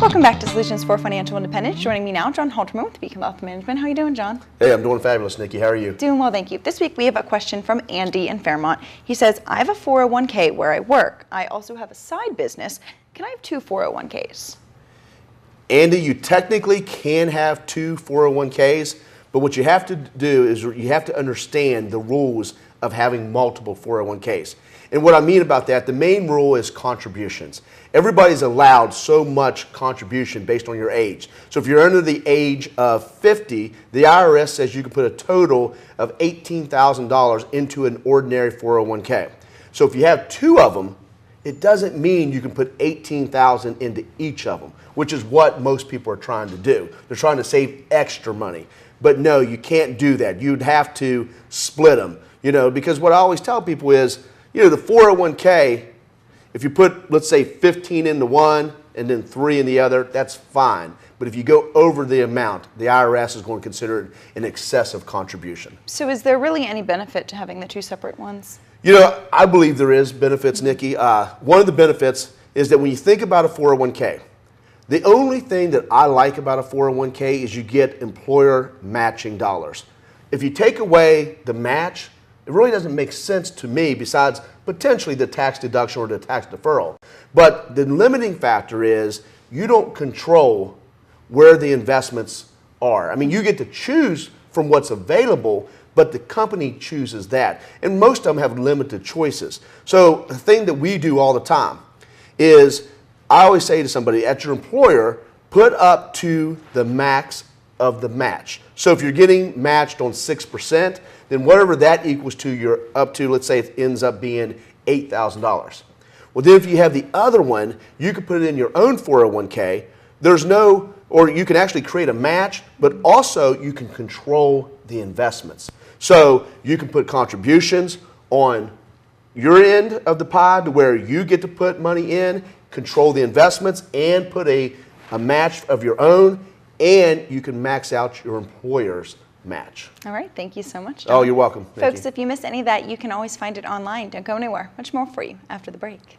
Welcome back to Solutions for Financial Independence. Joining me now, John Halterman with Beacon Wealth Management. How are you doing, John? Hey, I'm doing fabulous, Nikki. How are you? Doing well, thank you. This week we have a question from Andy in Fairmont. He says, I have a 401k where I work. I also have a side business. Can I have two 401ks? Andy, you technically can have two 401ks, but what you have to do is you have to understand the rules of having multiple 401ks. And what I mean about that, the main rule is contributions. Everybody's allowed so much contribution based on your age. So if you're under the age of 50, the IRS says you can put a total of $18,000 into an ordinary 401k. So if you have two of them, it doesn't mean you can put $18,000 into each of them, which is what most people are trying to do. They're trying to save extra money. But no, you can't do that. You'd have to split them, because what I always tell people is, the 401k, if you put, let's say, 15 into one and then 3 in the other, that's fine. But if you go over the amount, the IRS is going to consider it an excessive contribution. So is there really any benefit to having the two separate ones? I believe there is benefits, Nikki. One of the benefits is that when you think about a 401k, the only thing that I like about a 401k is you get employer matching dollars. If you take away the match, it really doesn't make sense to me besides potentially the tax deduction or the tax deferral. But the limiting factor is you don't control where the investments are. I mean, you get to choose from what's available, but the company chooses that. And most of them have limited choices. So the thing that we do all the time is I always say to somebody, at your employer, put up to the max of the match. So if you're getting matched on 6%, then whatever that equals to, you're up to, let's say it ends up being $8,000. Well, then if you have the other one, you can put it in your own 401k. Or you can actually create a match, but also you can control the investments. So you can put contributions on your end of the pie to where you get to put money in, control the investments, and put a match of your own, and you can max out your employer's match. All right, thank you so much, John. Oh, you're welcome. Folks, if you missed any of that, you can always find it online. Don't go anywhere. Much more for you after the break.